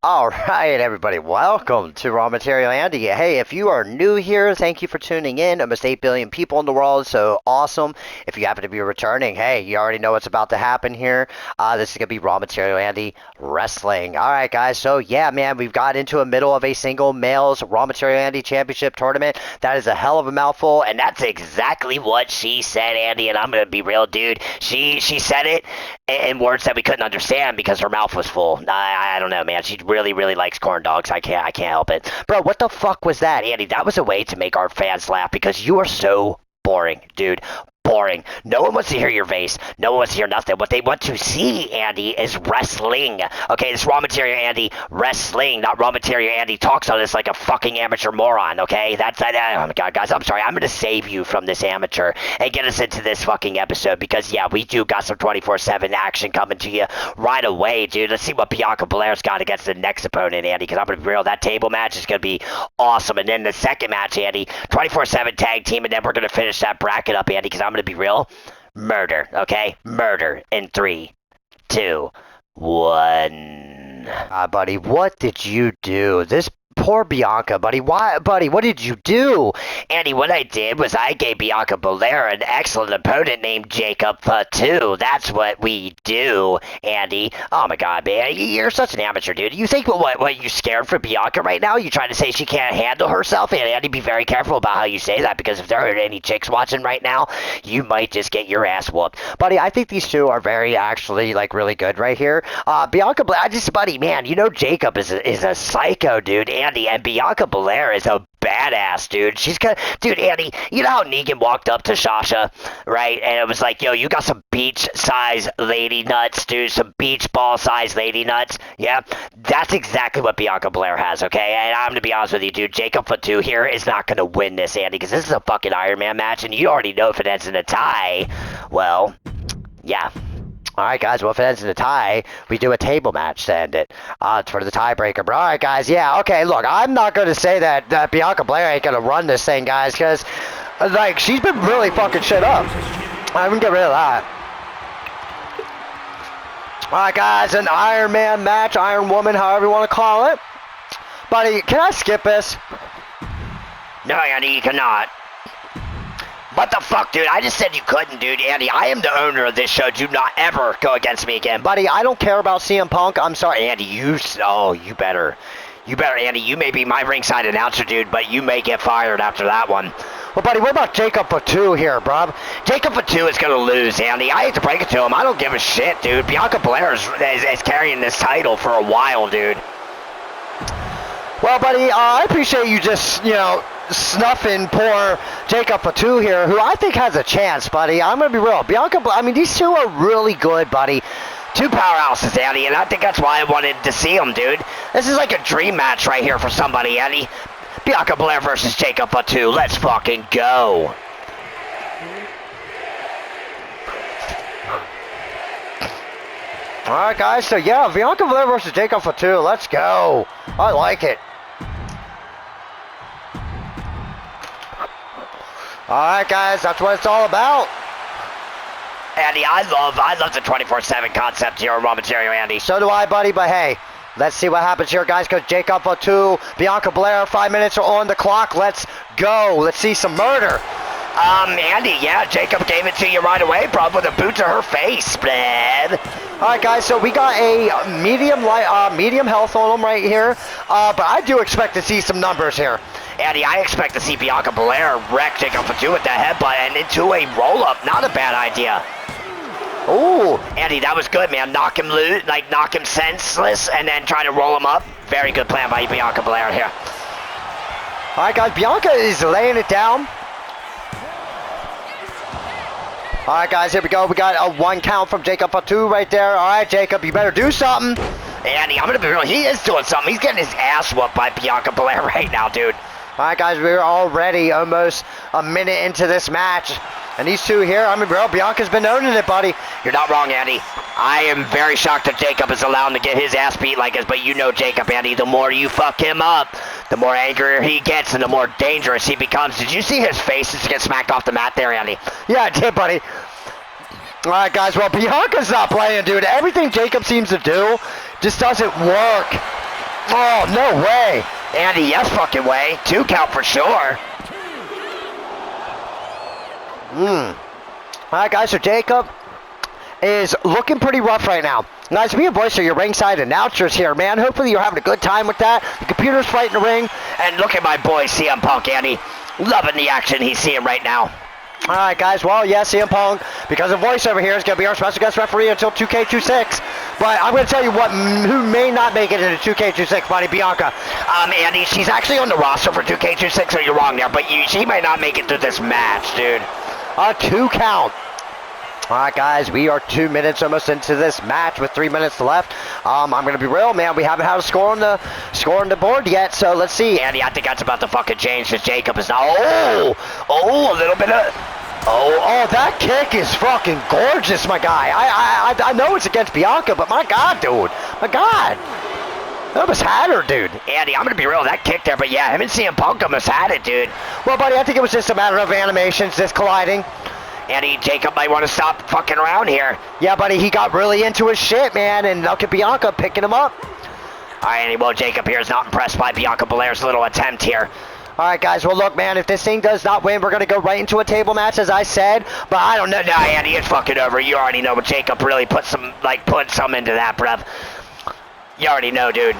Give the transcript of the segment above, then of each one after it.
All right, everybody, welcome to Raw Material Andy. Hey, if you are new here, thank you for tuning in. Almost 8 billion people in the world, so awesome. If you happen to be returning, hey, you already know what's about to happen here. This is going to be Raw Material Andy Wrestling. All right, guys, so yeah, man, we've got into the middle of a single males Raw Material Andy Championship tournament. That is a hell of a mouthful, and that's exactly what she said, Andy, and I'm going to be real, dude. She said it in words that we couldn't understand because her mouth was full. I don't know, man. She really likes corn dogs. I can't help it. Bro, what the fuck was that, Andy? That was a way to make our fans laugh because you are so boring, dude. Boring. No one wants to hear your face. No one wants to hear nothing. What they want to see, Andy, is wrestling. Okay, this Raw Material Andy wrestling, not Raw Material Andy talks on this like a fucking amateur moron, okay? Oh my god, guys, I'm sorry. I'm going to save you from this amateur and get us into this fucking episode because, yeah, we do got some 24/7 action coming to you right away, dude. Let's see what Bianca Belair's got against the next opponent, Andy, because I'm going to be real. That table match is going to be awesome. And then the second match, Andy, 24/7 tag team, and then we're going to finish that bracket up, Andy, because I'm going to be real. Murder, okay? Murder in 3, 2, 1. Buddy, what did you do? This poor Bianca, buddy. Why, buddy, what did you do? Andy, what I did was I gave Bianca Belair an excellent opponent named Jacob Fatu. That's what we do, Andy. Oh my god, man. You're such an amateur, dude. You think what you scared for Bianca right now? You trying to say she can't handle herself? And Andy, be very careful about how you say that because if there are any chicks watching right now, you might just get your ass whooped. Buddy, I think these two are very actually like really good right here. Bianca Belair, buddy, man, you know Jacob is a psycho, dude. Andy, and Bianca Belair is a badass, dude. She's got, dude, Andy, you know how Negan walked up to Sasha, right? And it was like, yo, you got some beach-size lady nuts, dude. Some beach ball-size lady nuts. Yeah, that's exactly what Bianca Belair has, okay? And I'm going to be honest with you, dude. Jacob Fatu here is not going to win this, Andy, because this is a fucking Iron Man match, and you already know if it ends in a tie, well, yeah. All right, guys, well, if it ends in a tie, we do a table match to end it. It's for the tiebreaker. But all right, guys, yeah, okay, look, I'm not going to say that Bianca Belair ain't going to run this thing, guys, because, like, she's been really fucking shit up. I'm going to get rid of that. All right, guys, an Iron Man match, Iron Woman, however you want to call it. Buddy, can I skip this? No, Andy, you cannot. What the fuck, dude? I just said you couldn't, dude. Andy, I am the owner of this show. Do not ever go against me again. Buddy, I don't care about CM Punk. I'm sorry, Andy. You better. You better, Andy. You may be my ringside announcer, dude, but you may get fired after that one. Well, buddy, what about Jacob Fatu here, bro? Jacob Fatu is going to lose, Andy. I hate to break it to him. I don't give a shit, dude. Bianca Belair is carrying this title for a while, dude. Well, buddy, I appreciate you just, snuffing poor Jacob Fatu here, who I think has a chance, buddy. I'm going to be real. These two are really good, buddy. Two powerhouses, Andy, and I think that's why I wanted to see them, dude. This is like a dream match right here for somebody, Andy. Bianca Belair versus Jacob Fatu. Let's fucking go. All right, guys, so yeah, Bianca Belair versus Jacob Fatu. Let's go. I like it. Alright, guys, that's what it's all about. Andy, I love the 24/7 concept here on Raw Material, Andy. So do I, buddy, but hey, let's see what happens here, guys, because Jacob Fatu, Bianca Belair, 5 minutes are on the clock. Let's go. Let's see some murder. Andy, yeah, Jacob gave it to you right away, bro, with a boot to her face, man. Alright, guys, so we got a medium health on him right here, but I do expect to see some numbers here. Andy, I expect to see Bianca Belair wreck Jacob Fatu with the headbutt and into a roll-up. Not a bad idea. Ooh, Andy, that was good, man. Knock him loose, knock him senseless, and then try to roll him up. Very good plan by Bianca Belair here. All right, guys, Bianca is laying it down. All right, guys, here we go. We got a 1 count from Jacob Fatu right there. All right, Jacob, you better do something. Andy, I'm going to be real. He is doing something. He's getting his ass whooped by Bianca Belair right now, dude. All right, guys, we're already almost a minute into this match. And these two here, bro, Bianca's been owning it, buddy. You're not wrong, Andy. I am very shocked that Jacob is allowed to get his ass beat like this. But you know Jacob, Andy, the more you fuck him up, the more angrier he gets and the more dangerous he becomes. Did you see his face just get smacked off the mat there, Andy? Yeah, I did, buddy. All right, guys, well, Bianca's not playing, dude. Everything Jacob seems to do just doesn't work. Oh, no way. Andy, yes fucking way. 2 count for sure. All right, guys, so Jacob is looking pretty rough right now. Guys, me and Voice are your ringside announcers here, man. Hopefully you're having a good time with that. The computer's fighting the ring. And look at my boy, CM Punk, Andy. Loving the action he's seeing right now. All right, guys. Well, yeah, CM Punk, because of Voice over here, is going to be our special guest referee until 2K26. But I'm going to tell you what, who may not make it into 2K26, buddy, Bianca. Andy, she's actually on the roster for 2K26, so you're wrong there. But she might not make it through this match, dude. A 2 count. All right, guys, we are 2 minutes almost into this match with 3 minutes left. I'm going to be real, man. We haven't had a score on the board yet, so let's see. Andy, I think that's about to fucking change because Jacob is now. Oh, a little bit of. Oh, that kick is fucking gorgeous, my guy. I know it's against Bianca, but my God, dude. My God. That almost had her, dude. Andy, I'm going to be real. That kick there, but yeah, him and CM Punk almost had it, dude. Well, buddy, I think it was just a matter of animations just colliding. Andy, Jacob might want to stop fucking around here. Yeah, buddy, he got really into his shit, man, and look at Bianca picking him up. All right, Andy, well, Jacob here is not impressed by Bianca Belair's little attempt here. All right, guys, well, look, man, if this thing does not win, we're going to go right into a table match, as I said, but I don't know. No, Andy, it's fucking over. You already know, but Jacob really put some into that, bruv. You already know, dude.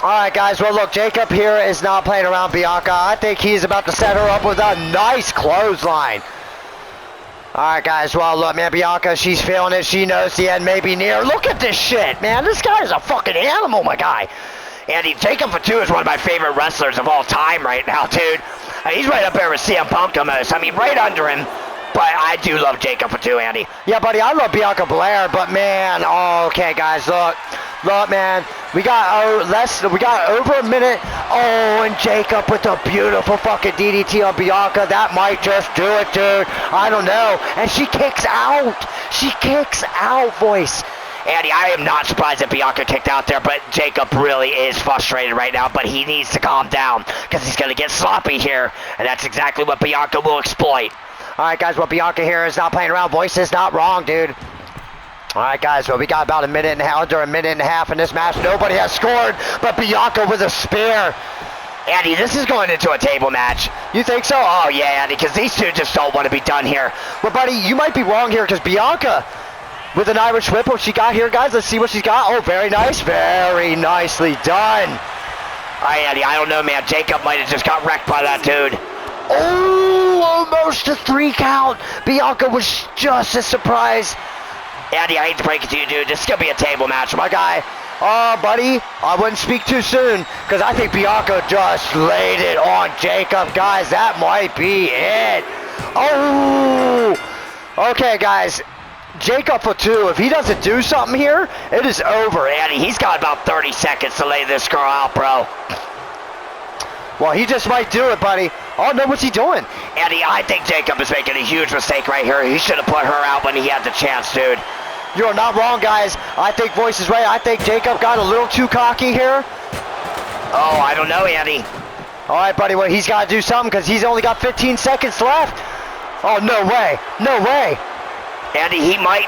All right, guys, well, look, Jacob here is not playing around Bianca. I think he's about to set her up with a nice clothesline. All right, guys, well, look, man, Bianca, she's feeling it. She knows the end may be near. Look at this shit, man. This guy is a fucking animal, my guy. Andy, Jacob Fatu is one of my favorite wrestlers of all time right now, dude. He's right up there with CM Punk almost. I mean, right under him. But I do love Jacob Fatu, Andy. Yeah, buddy, I love Bianca Belair, but, man, okay, guys, look, man, we got over a minute. Oh, and Jacob with a beautiful fucking DDT on Bianca. That might just do it, dude. I don't know. And she kicks out. She kicks out, Voice. Andy, I am not surprised that Bianca kicked out there, but Jacob really is frustrated right now, but he needs to calm down because he's going to get sloppy here, and that's exactly what Bianca will exploit. All right, guys, well, Bianca here is not playing around. Voice is not wrong, dude. All right, guys, well, we got about under a minute and a half in this match. Nobody has scored, but Bianca with a spear. Andy, this is going into a table match. You think so? Oh, yeah, Andy, because these two just don't want to be done here. Well, buddy, you might be wrong here because Bianca with an Irish whip, what she got here, guys. Let's see what she's got. Oh, very nice. Very nicely done. All right, Andy, I don't know, man. Jacob might have just got wrecked by that dude. Oh, almost a 3 count. Bianca was just as surprised. Andy, I hate to break it to you, dude. This is going to be a table match, my guy. Oh, buddy, I wouldn't speak too soon because I think Bianca just laid it on Jacob. Guys, that might be it. Oh, okay, guys. Jacob Fatu, if he doesn't do something here, it is over, Andy. He's got about 30 seconds to lay this girl out, bro. Well, he just might do it, buddy. Oh, no, what's he doing? Andy, I think Jacob is making a huge mistake right here. He should have put her out when he had the chance, dude. You're not wrong, guys. I think Voice is right. I think Jacob got a little too cocky here. Oh, I don't know, Andy. All right, buddy, well, he's got to do something because he's only got 15 seconds left. Oh, no way. No way. Andy, he might,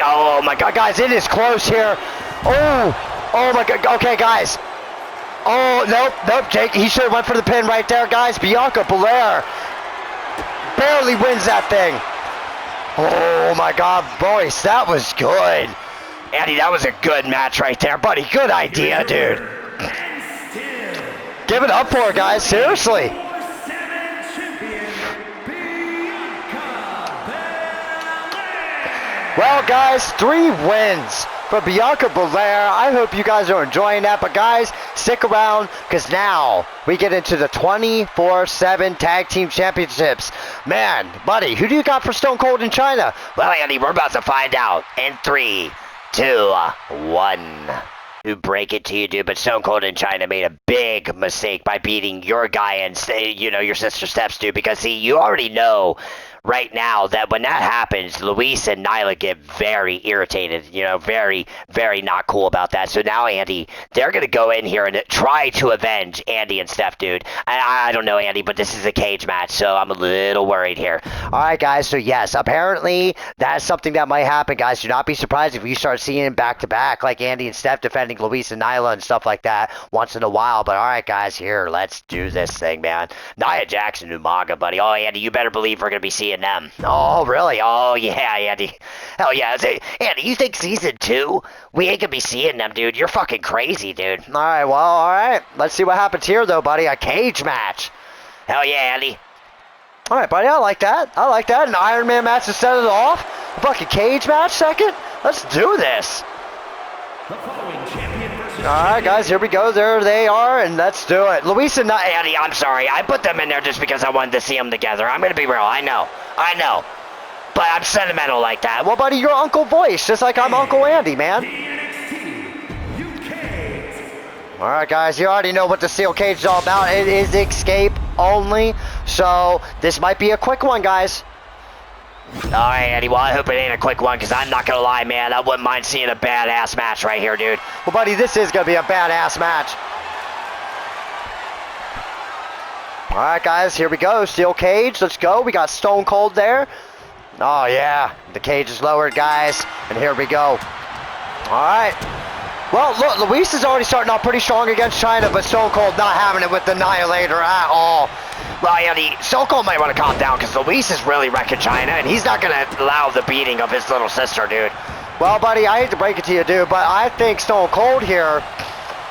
oh my God, guys, it is close here. Oh my God, okay, guys. Oh, nope, Jake, he should have went for the pin right there, guys. Bianca Belair barely wins that thing. Oh my God, Voice, that was good. Andy, that was a good match right there, buddy. Good idea, dude. Give it up for her, guys, seriously. Well, guys, 3 wins for Bianca Belair. I hope you guys are enjoying that. But, guys, stick around because now we get into the 24/7 Tag Team Championships. Man, buddy, who do you got for Stone Cold in China? Well, Andy, we're about to find out in 3, 2, 1. To break it to you, dude, but Stone Cold in China made a big mistake by beating your guy and, you know, your sister Steps, dude, because, see, you already know right now that when that happens, Luis and Nyla get very irritated, you know, very, very not cool about that. So now, Andy, they're going to go in here and try to avenge Andy and Steph, dude. I don't know, Andy, but this is a cage match, so I'm a little worried here. All right, guys, so yes, apparently that's something that might happen, guys. Do not be surprised if you start seeing back-to-back, like Andy and Steph defending Luis and Nyla and stuff like that once in a while. But all right, guys, here, let's do this thing, man. Nia Jackson, Umaga, buddy. Oh, Andy, you better believe we're going to be seeing them. Oh, really? Oh, yeah, Andy. Hell yeah. Andy, you think season 2? We ain't going to be seeing them, dude. You're fucking crazy, dude. All right, well, all right. Let's see what happens here, though, buddy. A cage match. Hell yeah, Andy. All right, buddy, I like that. I like that. An Iron Man match to set it off. A fucking cage match second. Let's do this. The following champion versus all right, guys, here we go. There they are, and let's do it. Luis and Andy, I'm sorry. I put them in there just because I wanted to see them together. I'm going to be real. I know. But I'm sentimental like that. Well, buddy, you're Uncle Voice, just like I'm Uncle Andy, man. All right, guys, you already know what the steel cage is all about. It is escape only, so this might be a quick one, guys. All right, Andy, well, I hope it ain't a quick one, because I'm not going to lie, man. I wouldn't mind seeing a badass match right here, dude. Well, buddy, this is going to be a badass match. All right, guys, here we go. Steel cage, let's go. We got Stone Cold there. Oh, yeah, the cage is lowered, guys, and here we go. All right. Well, look, Luis is already starting off pretty strong against China, but Stone Cold not having it with the Annihilator at all. Well, Andy, Stone Cold might want to calm down because Luis is really wrecking China, and he's not going to allow the beating of his little sister, dude. Well, buddy, I hate to break it to you, dude, but I think Stone Cold here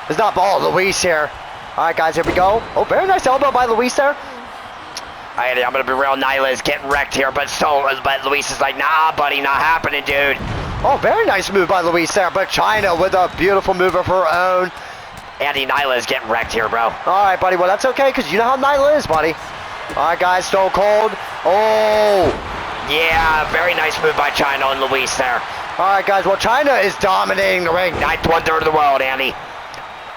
is not ball Luis here. All right, guys, here we go. Oh, very nice elbow by Luis there. All right, I'm going to be real. Nyla is getting wrecked here, but Luis is like, nah, buddy, not happening, dude. Oh, very nice move by Luis there, but China with a beautiful move of her own. Andy, Nyla is getting wrecked here, bro. All right, buddy, well, that's okay, because you know how Nyla is, buddy. All right, guys, Stone Cold. Oh, yeah, very nice move by China on Luis there. All right, guys, well, China is dominating the ring. Ninth wonder of the world, Andy.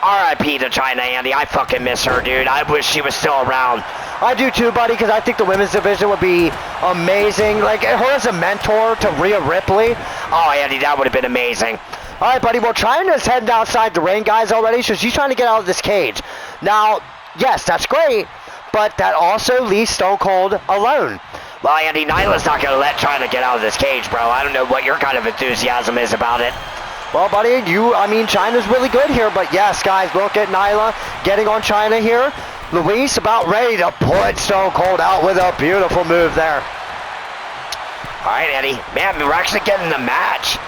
R.I.P. to China, Andy. I fucking miss her, dude. I wish she was still around. I do too, buddy, because I think the women's division would be amazing. Like, her as a mentor to Rhea Ripley. Oh, Andy, that would have been amazing. All right, buddy, well, China's heading outside the ring, guys, already, so she's trying to get out of this cage. Now, yes, that's great, but that also leaves Stone Cold alone. Well, Andy, Nyla's not going to let China get out of this cage, bro. I don't know what your kind of enthusiasm is about it. Well, buddy, China's really good here, but yes, guys, look at Nyla getting on China here. Luis about ready to put Stone Cold out with a beautiful move there. All right, Eddie. Man, we're actually getting the match.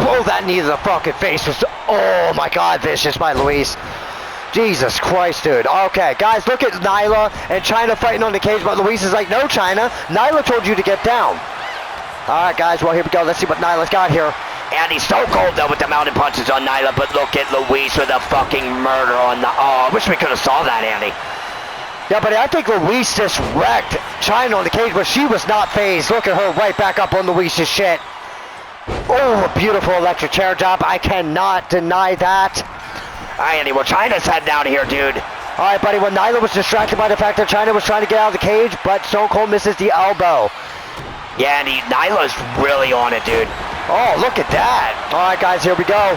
Oh, that knee to the fucking face was, oh my God, vicious by Luis. Jesus Christ, dude. Okay, guys, look at Nyla and China fighting on the cage, but Luis is like, no, China. Nyla told you to get down. All right, guys, well, here we go. Let's see what Nyla's got here. Andy, Stone Cold, though, with the mounted punches on Nyla, but look at Luis with a fucking murder on the... Oh, I wish we could have saw that, Andy. Yeah, but I think Luis just wrecked China on the cage, but she was not phased. Look at her right back up on Luis's shit. Oh, a beautiful electric chair drop. I cannot deny that. All right, Andy, well, China's heading down here, dude. All right, buddy, well, Nyla was distracted by the fact that China was trying to get out of the cage, but Stone Cold misses the elbow. Yeah, Andy, Nyla's really on it, dude. Oh, look at that. All right, guys, here we go.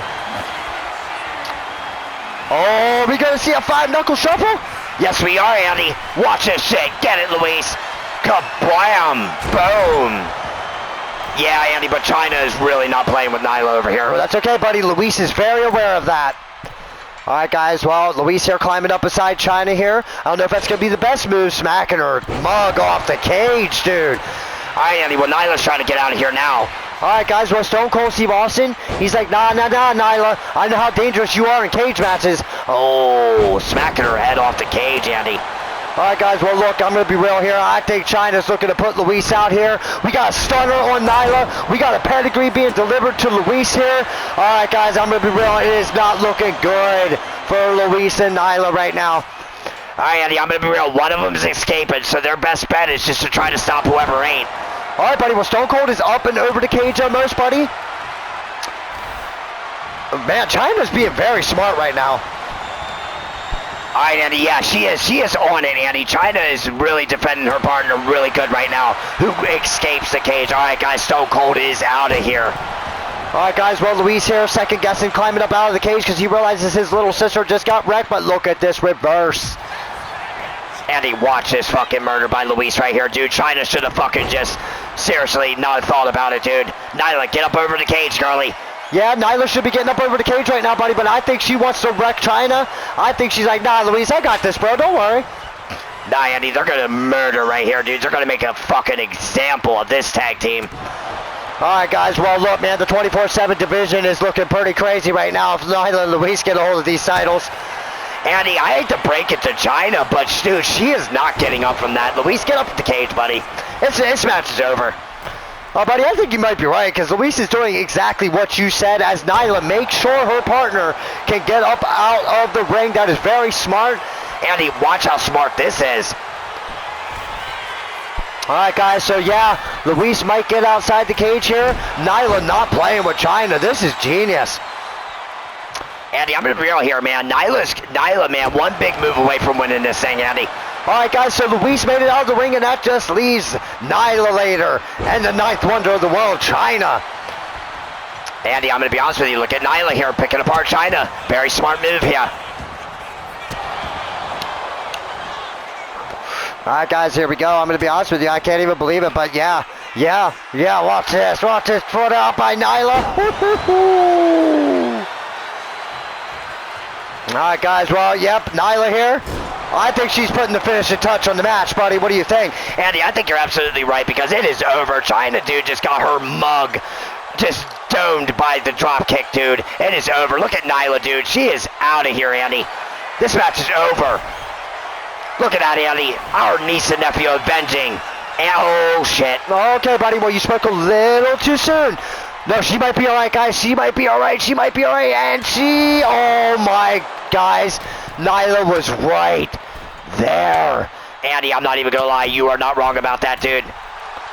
Oh, we going to see a five-knuckle shuffle? Yes, we are, Andy. Watch this shit. Get it, Luis. Kablam. Boom. Yeah, Andy, but China is really not playing with Nyla over here. Well, that's okay, buddy. Luis is very aware of that. All right, guys, well, Luis here climbing up beside China here. I don't know if that's going to be the best move, smacking her mug off the cage, dude. All right, Andy, well, Nyla's trying to get out of here now. All right, guys, well, Stone Cold Steve Austin, he's like, nah, Nyla. I know how dangerous you are in cage matches. Oh, smacking her head off the cage, Andy. All right, guys, well, look, I'm going to be real here. I think China's looking to put Luis out here. We got a stunner on Nyla. We got a pedigree being delivered to Luis here. All right, guys, I'm going to be real. It is not looking good for Luis and Nyla right now. All right, Andy, I'm going to be real. One of them is escaping, so their best bet is just to try to stop whoever ain't. All right, buddy. Well, Stone Cold is up and over the cage almost, buddy. Man, China's being very smart right now. All right, Andy, yeah, she is on it, Andy. China is really defending her partner really good right now, who escapes the cage. All right, guys, Stone Cold is out of here. All right, guys, well, Luis here, second guessing, climbing up out of the cage because he realizes his little sister just got wrecked, but look at this reverse. Andy, watch this fucking murder by Luis right here, dude. China should have fucking just, seriously, not thought about it, dude. Nyla, get up over the cage, girlie. Yeah, Nyla should be getting up over the cage right now, buddy, but I think she wants to wreck China. I think she's like, nah, Luis, I got this, bro, don't worry. Nah, Andy, they're going to murder right here, dude. They're going to make a fucking example of this tag team. All right, guys, well, look, man, the 24/7 division is looking pretty crazy right now if Nyla and Luis get a hold of these titles. Andy, I hate to break it to China, but, dude, she is not getting up from that. Luis, get up at the cage, buddy. This match is over. Oh, buddy, I think you might be right, because Luis is doing exactly what you said as Nyla makes sure her partner can get up out of the ring. That is very smart. Andy, watch how smart this is. All right, guys, so yeah, Luis might get outside the cage here. Nyla not playing with China. This is genius. Andy, I'm going to be real here, man. Nyla, man, one big move away from winning this thing, Andy. All right, guys, so Luis made it out of the ring, and that just leaves Nyla later and the ninth wonder of the world, China. Andy, I'm going to be honest with you. Look at Nyla here picking apart China. Very smart move here. All right, guys, here we go. I'm going to be honest with you. I can't even believe it, but yeah. Watch this. Watch this. Foot out by Nyla. All right, guys, well, yep, Nyla here. I think she's putting the finishing touch on the match, buddy. What do you think? Andy, I think you're absolutely right because it is over. China, dude, just got her mug just domed by the drop kick, dude. It is over. Look at Nyla, dude. She is out of here, Andy. This match is over. Look at that, Andy. Our niece and nephew avenging. And, oh, shit. Okay, buddy. Well, you spoke a little too soon. No, she might be all right, guys. She might be all right. She might be all right. And she, oh, my, guys. Nyla was right there. Andy, I'm not even going to lie. You are not wrong about that, dude.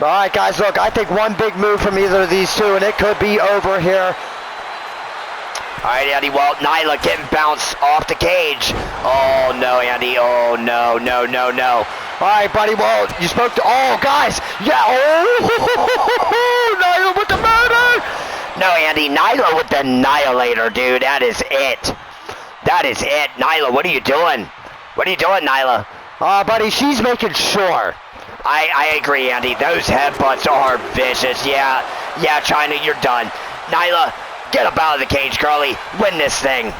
All right, guys, look. I think one big move from either of these two, and it could be over here. All right, Andy, well, Nyla getting bounced off the cage. Oh, no, Andy. Oh, no. All right, buddy, well, you spoke to, oh, guys. Yeah, oh, Nyla with the murder. No, Andy, Nyla with the annihilator, dude. That is it. That is it. Nyla, what are you doing? What are you doing, Nyla? Buddy, she's making sure. I agree, Andy. Those headbutts are vicious. Yeah, China, you're done. Nyla, get up out of the cage, girlie. Win this thing.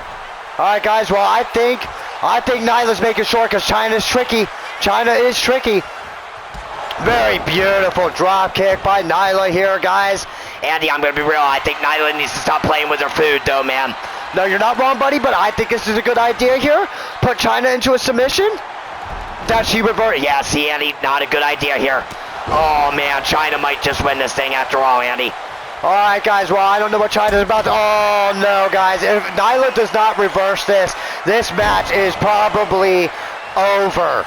All right, guys. Well, I think Nyla's making sure because China's tricky. China is tricky. Very beautiful drop kick by Nyla here, guys. Andy, I'm going to be real. I think Nyla needs to stop playing with her food, though, man. No, you're not wrong, buddy, but I think this is a good idea here. Put China into a submission. That she reverted. Yeah, see, Andy, not a good idea here. Oh, man, China might just win this thing after all, Andy. All right, guys, well, I don't know what China's about to... Oh, no, guys. If Nyla does not reverse this match is probably over.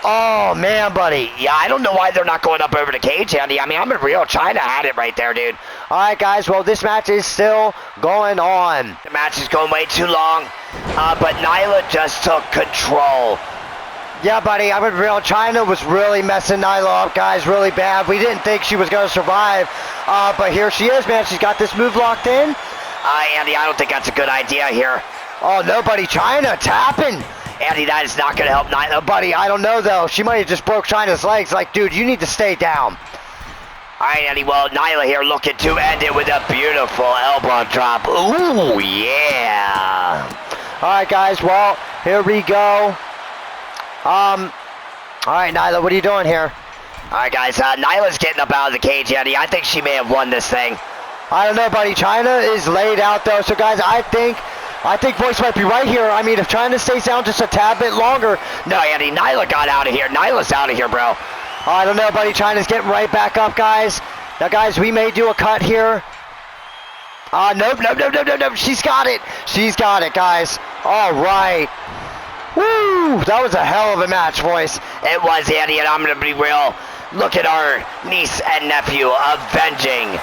Oh, man, buddy. Yeah, I don't know why they're not going up over the cage, Andy. I mean, I'm in real. China had it right there, dude. All right, guys, well, this match is still going on. The match is going way too long, but Nyla just took control. Yeah, buddy, I'm in real. China was really messing Nyla up, guys, really bad. We didn't think she was going to survive, but here she is, man. She's got this move locked in. Andy, I don't think that's a good idea here. Oh, no, buddy, China tapping. Andy, that is not going to help Nyla. Buddy, I don't know, though. She might have just broke China's legs. Like, dude, you need to stay down. All right, Andy, well, Nyla here looking to end it with a beautiful elbow drop. Ooh, yeah. All right, guys, well, here we go. All right, Nyla, what are you doing here? All right, guys, Nyla's getting up out of the cage, Andy. I think she may have won this thing. I don't know, buddy. China is laid out, though. So, guys, I think Voice might be right here. I mean, if China stays down just a tad bit longer. No, Andy, Nyla got out of here. Nyla's out of here, bro. I don't know, buddy. China's getting right back up, guys. Now, guys, we may do a cut here. Nope. She's got it. She's got it, guys. All right. Woo! That was a hell of a match, Voice. It was, Andy, and I'm going to be real. Look at our niece and nephew avenging.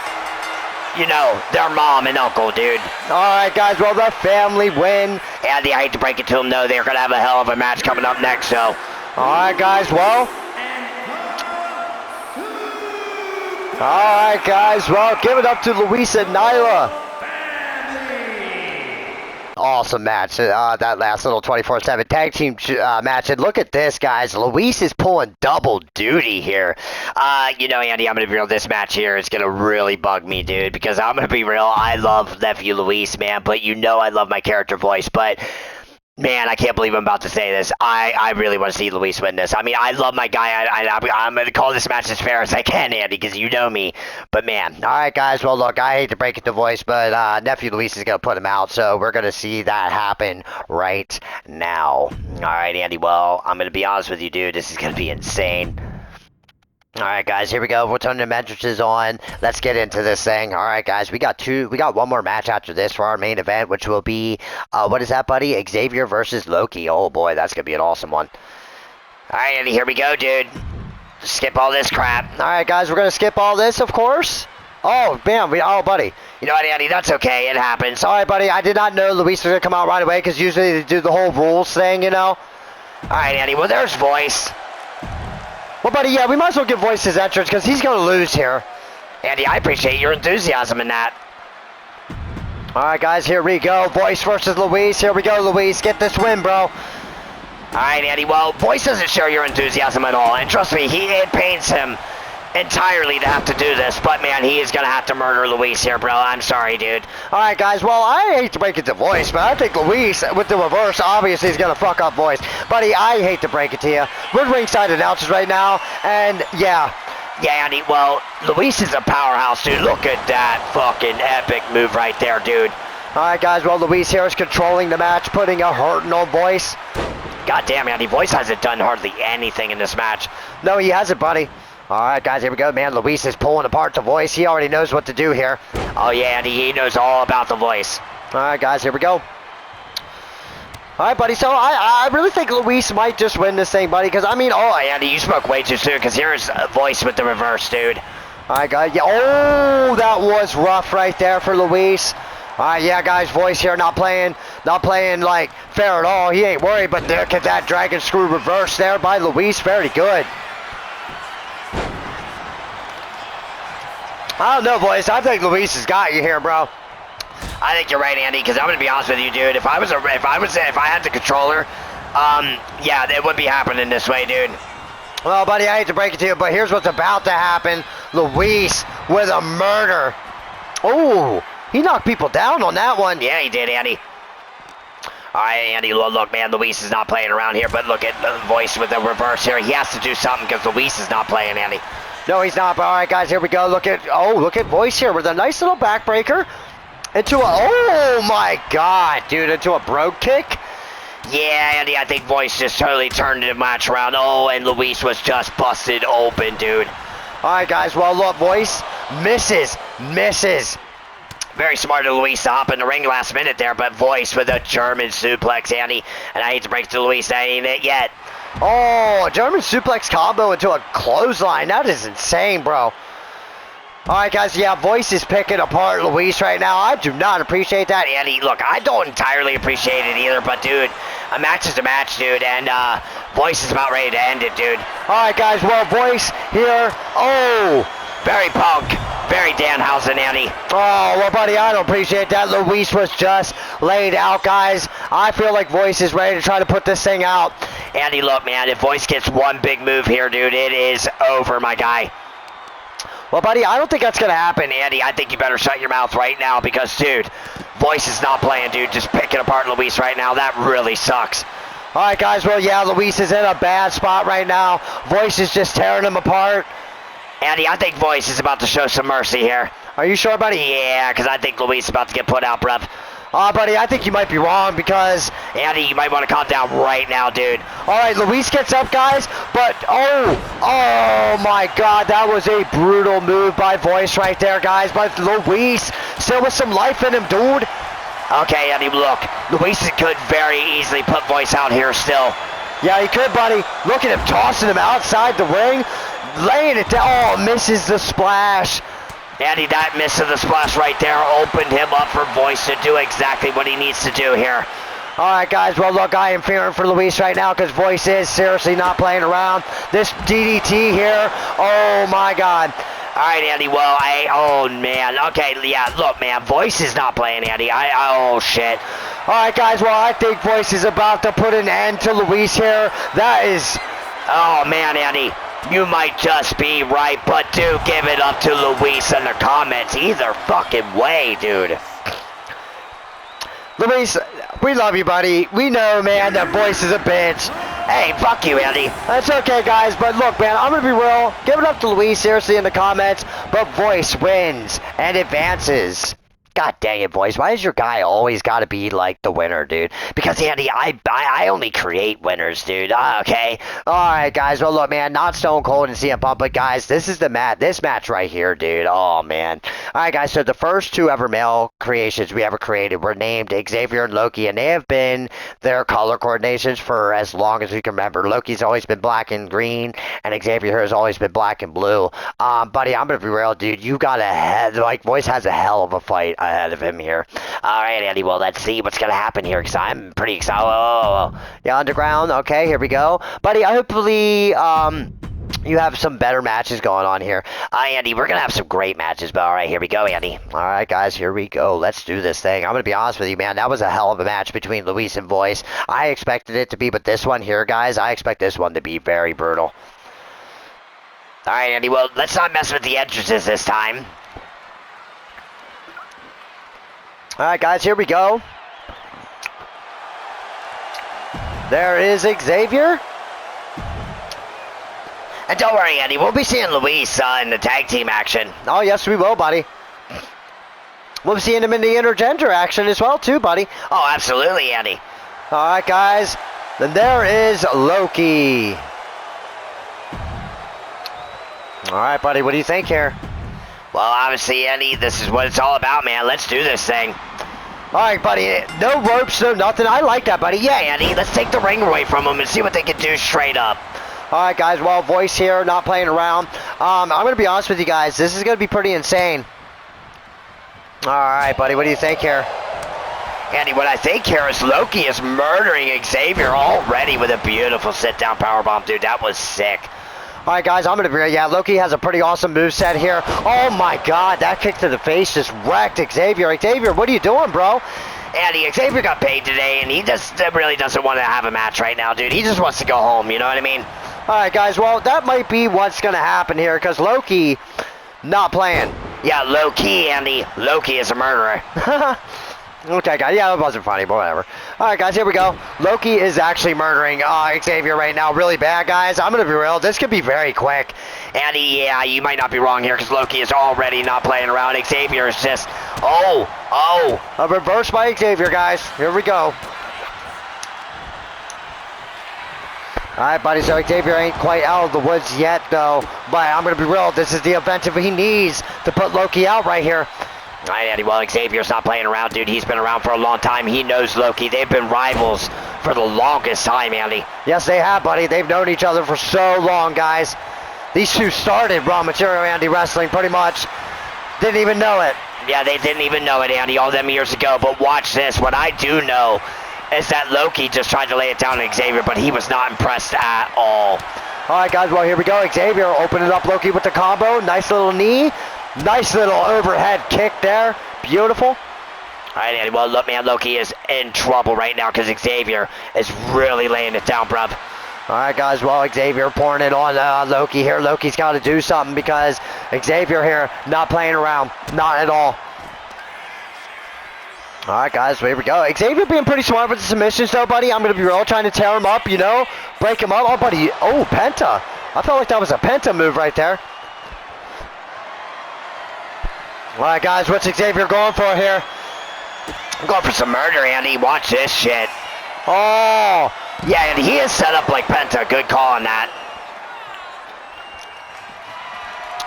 you know, their mom and uncle, dude. Alright, guys, well, the family win. Andy, I hate to break it to them, though. They're going to have a hell of a match coming up next, so. Alright, guys, well. Alright, guys, well, give it up to Luis and Nyla. Awesome match, that last little 24/7 tag team match. And look at this, guys. Luis is pulling double duty here. You know, Andy, I'm going to be real. This match here is going to really bug me, dude, because I'm going to be real. I love Nephew Luis, man, but you know I love my character voice. But, man, I can't believe I'm about to say this. I really want to see Luis win this. I mean, I love my guy. I'm going to call this match as fair as I can, Andy, because you know me. But, man, all right, guys. Well, look, I hate to break it to voice, but Nephew Luis is going to put him out. So we're going to see that happen right now. All right, Andy. Well, I'm going to be honest with you, dude. This is going to be insane. Alright, guys, here we go. We're turning the mattresses on. Let's get into this thing. Alright, guys, we got one more match after this for our main event, which will be, what is that, buddy? Xavier versus Loki. Oh, boy, that's going to be an awesome one. Alright, Andy, here we go, dude. Skip all this crap. Alright, guys, we're going to skip all this, of course. Oh, man, oh, buddy. You know what, Andy, that's okay. It happens. Alright, buddy, I did not know Luis was going to come out right away, because usually they do the whole rules thing, you know? Alright, Andy, well, there's Voice. Well, buddy, yeah, we might as well give Voice his entrance because he's going to lose here. Andy, I appreciate your enthusiasm in that. All right, guys, here we go. Voice versus Luis. Here we go, Luis. Get this win, bro. All right, Andy, well, Voice doesn't share your enthusiasm at all. And trust me, it pains him entirely to have to do this. But, man, he is going to have to murder Luis here, bro. I'm sorry, dude. All right, guys, well, I hate to break it to Voice, but I think Luis, with the reverse, obviously is going to fuck up Voice. Buddy, I hate to break it to you. We're ringside announcers right now, and, yeah. Yeah, Andy, well, Luis is a powerhouse, dude. Look at that fucking epic move right there, dude. All right, guys, well, Luis here is controlling the match, putting a hurting on Voice. God damn, Andy, Voice hasn't done hardly anything in this match. No, he hasn't, buddy. All right, guys, here we go, man. Luis is pulling apart the Voice. He already knows what to do here. Oh, yeah, Andy, he knows all about the Voice. All right, guys, here we go. All right, buddy, so I really think Luis might just win this thing, buddy, because, I mean, oh, Andy, you spoke way too soon, because here's Voice with the reverse, dude. All right, guys, yeah, oh, that was rough right there for Luis. All right, yeah, guys, Voice here not playing, like, fair at all. He ain't worried, but look at that dragon screw reverse there by Luis. Very good. I don't know, boys. I think Luis has got you here, bro. I think you're right, Andy, because I'm going to be honest with you, dude. If I had the controller, yeah, it would be happening this way, dude. Well, buddy, I hate to break it to you, but here's what's about to happen. Luis with a murder. Oh, he knocked people down on that one. Yeah, he did, Andy. All right, Andy, look, man, Luis is not playing around here, but look at the Voice with the reverse here. He has to do something because Luis is not playing, Andy. No, he's not. But all right, guys, here we go. Look at Voice here with a nice little backbreaker into a, oh my God, dude, into a brogue kick. Yeah, Andy, I think Voice just totally turned the match around. Oh, and Luis was just busted open, dude. All right, guys, well, look, Voice misses. Very smart of Luis to hop in the ring last minute there, but Voice with a German suplex, Andy. And I hate to break it to Luis, that ain't it yet. Oh, a German suplex combo into a clothesline. That is insane, bro. All right, guys, yeah, Voice is picking apart Luis right now. I do not appreciate that, Andy. Look, I don't entirely appreciate it either, but, dude, a match is a match, dude, and Voice is about ready to end it, dude. All right, guys, well, Voice here. Oh, very Punk. Very Danhausen, Andy. Oh, well, buddy, I don't appreciate that. Luis was just laid out, guys. I feel like Voice is ready to try to put this thing out. Andy, look, man, if Voice gets one big move here, dude, it is over, my guy. Well, buddy, I don't think that's going to happen, Andy. I think you better shut your mouth right now because, dude, Voice is not playing, dude. Just picking apart Luis right now. That really sucks. All right, guys, well, yeah, Luis is in a bad spot right now. Voice is just tearing him apart. Andy, I think Voice is about to show some mercy here. Are you sure, buddy? Yeah, because I think Luis is about to get put out, bruv. Buddy, I think you might be wrong because, Andy, you might want to calm down right now, dude. All right, Luis gets up, guys, but, oh my God, that was a brutal move by Voice right there, guys. But Luis still with some life in him, dude. Okay, Andy, look, Luis could very easily put Voice out here still. Yeah, he could, buddy. Look at him tossing him outside the ring, laying it down. Oh, misses the splash. Andy, that miss of the splash right there opened him up for Voice to do exactly what he needs to do here. All right, guys. Well, look, I am fearing for Luis right now because Voice is seriously not playing around. This DDT here, oh, my God. All right, Andy, well, oh, man. Okay, yeah, look, man, Voice is not playing, Andy. Oh, shit. All right, guys, well, I think Voice is about to put an end to Luis here. That is, oh, man, Andy. You might just be right, but do give it up to Luis in the comments. Either fucking way, dude. Luis, we love you, buddy. We know, man, that Voice is a bitch. Hey, fuck you, Andy. That's okay, guys, but look, man, I'm going to be real. Give it up to Luis, seriously, in the comments, but Voice wins and advances. God dang it, Voice. Why is your guy always got to be, like, the winner, dude? Because, Andy, I only create winners, dude. Okay? Alright, guys. Well, look, man, not Stone Cold and CM Punk, but, guys, this is this match right here, dude. Oh, man. Alright, guys, so the first two ever male creations we ever created were named Xavier and Loki, and they have been their color coordinations for as long as we can remember. Loki's always been black and green, and Xavier has always been black and blue. Buddy, I'm going to be real, dude. You got Voice has a hell of a fight ahead of him here. All right, Andy, well, let's see what's going to happen here, because I'm pretty excited. Oh, yeah, Underground. Okay, here we go. Buddy, hopefully, you have some better matches going on here. Andy, we're going to have some great matches, but all right, here we go, Andy. All right, guys, here we go. Let's do this thing. I'm going to be honest with you, man. That was a hell of a match between Luis and Voice. I expected it to be, but this one here, guys, I expect this one to be very brutal. All right, Andy, well, let's not mess with the entrances this time. Alright, guys, here we go. There is Xavier. And don't worry, Andy, we'll be seeing Luis in the tag team action. Oh, yes, we will, buddy. We'll be seeing him in the intergender action as well, too, buddy. Oh, absolutely, Andy. Alright, guys. Then there is Loki. Alright, buddy, what do you think here? Well, obviously, Andy, this is what it's all about, man. Let's do this thing. All right, buddy. No ropes, no nothing. I like that, buddy. Yeah, Andy, let's take the ring away from them and see what they can do straight up. All right, guys. Well, Voice here, not playing around. I'm going to be honest with you guys. This is going to be pretty insane. All right, buddy. What do you think here? Andy, what I think here is Loki is murdering Xavier already with a beautiful sit-down powerbomb, dude. That was sick. All right, guys, I'm going to be, yeah, Loki has a pretty awesome moveset here. Oh, my God, that kick to the face just wrecked Xavier. Xavier, what are you doing, bro? Andy, Xavier got paid today, and he just really doesn't want to have a match right now, dude. He just wants to go home, you know what I mean? All right, guys, well, that might be what's going to happen here, because Loki not playing. Yeah, low-key, Andy. Loki is a murderer. Okay, guys. Yeah, that wasn't funny, but whatever. All right, guys, here we go. Loki is actually murdering Xavier right now. Really bad, guys. I'm going to be real. This could be very quick. Andy, yeah, you might not be wrong here because Loki is already not playing around. Xavier is just, a reverse by Xavier, guys. Here we go. All right, buddy, so Xavier ain't quite out of the woods yet, though. But I'm going to be real. This is the event if he needs to put Loki out right here. All right, Andy, well, Xavier's not playing around, dude. He's been around for a long time. He knows Loki. They've been rivals for the longest time, Andy. Yes, they have, buddy. They've known each other for so long, guys. These two started Raw Material Andy Wrestling, pretty much. Didn't even know it. Yeah, they didn't even know it, Andy, all them years ago. But watch this. What I do know is that Loki just tried to lay it down on Xavier, but he was not impressed at all. All right, guys, well, here we go. Xavier opening up Loki with the combo. Nice little knee. Nice little overhead kick there. Beautiful. All right, Andy. Well, look, man, Loki is in trouble right now because Xavier is really laying it down, bruv. All right, guys. Well, Xavier pouring it on Loki here. Loki's got to do something because Xavier here not playing around. Not at all. All right, guys. Here we go. Xavier being pretty smart with the submissions, though, buddy. I'm going to be real trying to tear him up, you know. Break him up. Oh, buddy. Oh, Penta. I felt like that was a Penta move right there. All right, guys, what's Xavier going for here? I'm going for some murder, Andy. Watch this shit. Oh, yeah, and he is set up like Penta. Good call on that.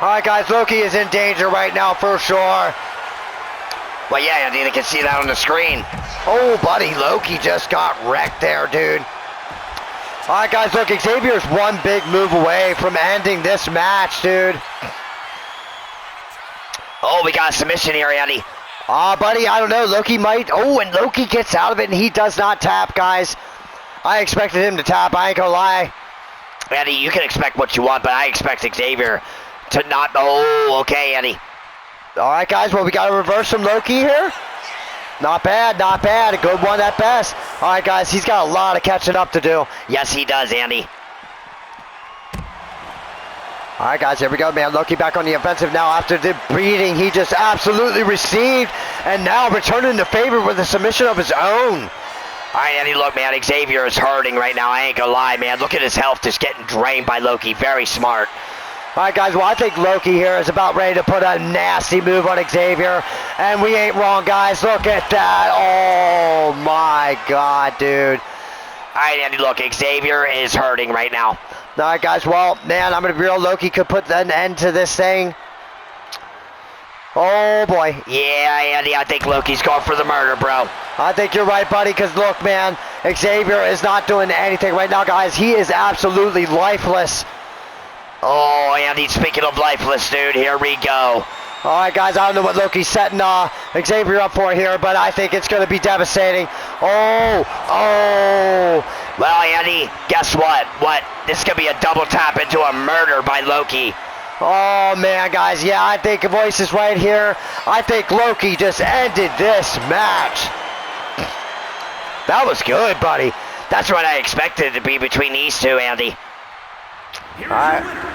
All right, guys, Loki is in danger right now for sure. Well, yeah, Andy, they can see that on the screen. Oh, buddy, Loki just got wrecked there, dude. All right, guys, look, Xavier's one big move away from ending this match, dude. Oh, we got a submission here, Andy. Buddy, I don't know. Loki might. Oh, and Loki gets out of it, and he does not tap, guys. I expected him to tap. I ain't gonna lie. Andy, you can expect what you want, but I expect Xavier to not. Oh, okay, Andy. All right, guys. Well, we got to reverse from Loki here. Not bad, not bad. A good one at best. All right, guys. He's got a lot of catching up to do. Yes, he does, Andy. All right, guys, here we go, man. Loki back on the offensive now after the beating he just absolutely received, and now returning the favor with a submission of his own. All right, Andy, look, man, Xavier is hurting right now. I ain't gonna lie, man. Look at his health just getting drained by Loki. Very smart. All right, guys, well, I think Loki here is about ready to put a nasty move on Xavier, and we ain't wrong, guys. Look at that. Oh, my God, dude. All right, Andy, look, Xavier is hurting right now. All right, guys, well, man, I'm going to be real. Loki could put an end to this thing. Oh, boy. Yeah, Andy, I think Loki's going for the murder, bro. I think you're right, buddy, because, look, man, Xavier is not doing anything right now, guys. He is absolutely lifeless. Oh, Andy, speaking of lifeless, dude, here we go. All right, guys, I don't know what Loki's setting Xavier up for here, but I think it's going to be devastating. Oh. Well, Andy, guess what? This is going to be a double tap into a murder by Loki. Oh, man, guys, yeah, I think Voice is right here. I think Loki just ended this match. That was good, buddy. That's what I expected it to be between these two, Andy. Here is All right. your winner.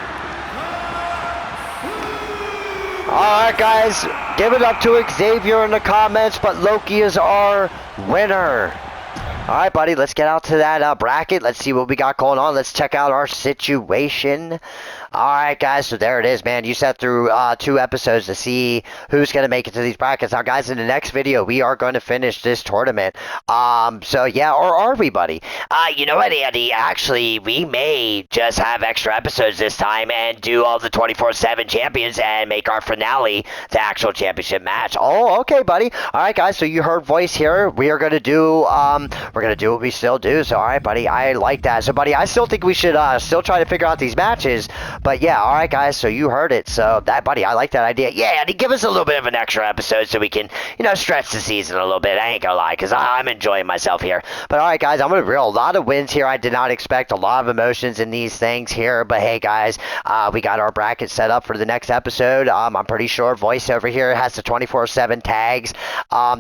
Alright, guys, give it up to Xavier in the comments, but Loki is our winner. Alright, buddy, let's get out to that bracket. Let's see what we got going on. Let's check out our situation. Alright, guys, so there it is, man. You sat through 2 episodes to see who's going to make it to these brackets. Now, guys, in the next video, we are going to finish this tournament. So, yeah, or are we, buddy? You know what, Andy? Actually, we may just have extra episodes this time and do all the 24/7 champions and make our finale the actual championship match. Oh, okay, buddy. Alright, guys, so you heard Voice here. We are going to do, what we still do. So, alright, buddy, I like that. So, buddy, I still think we should still try to figure out these matches. But yeah, all right, guys, so you heard it. So that, buddy, I like that idea. Yeah, Andy, give us a little bit of an extra episode so we can, stretch the season a little bit. I ain't gonna lie, because I'm enjoying myself here. But all right, guys, I'm gonna reveal a lot of wins here. I did not expect a lot of emotions in these things here. But hey, guys, we got our bracket set up for the next episode. I'm pretty sure Voice over here has the 24/7 tags,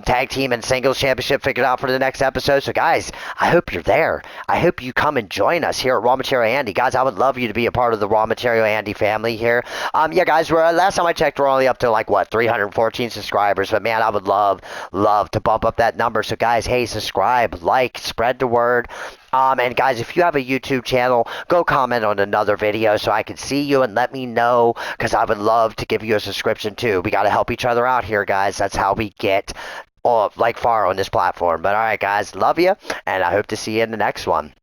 tag team and singles championship figured out for the next episode. So, guys, I hope you're there. I hope you come and join us here at Raw Material Andy. Guys, I would love you to be a part of the Raw Material Andy family here. Yeah, guys, last time I checked, we're only up to like 314 subscribers, but man, I would love to bump up that number. So guys, hey, subscribe, like, spread the word. And guys, if you have a YouTube channel, go comment on another video so I can see you and let me know, because I would love to give you a subscription too. We got to help each other out here, guys. That's how we get far on this platform. But all right, guys, love you, and I hope to see you in the next one.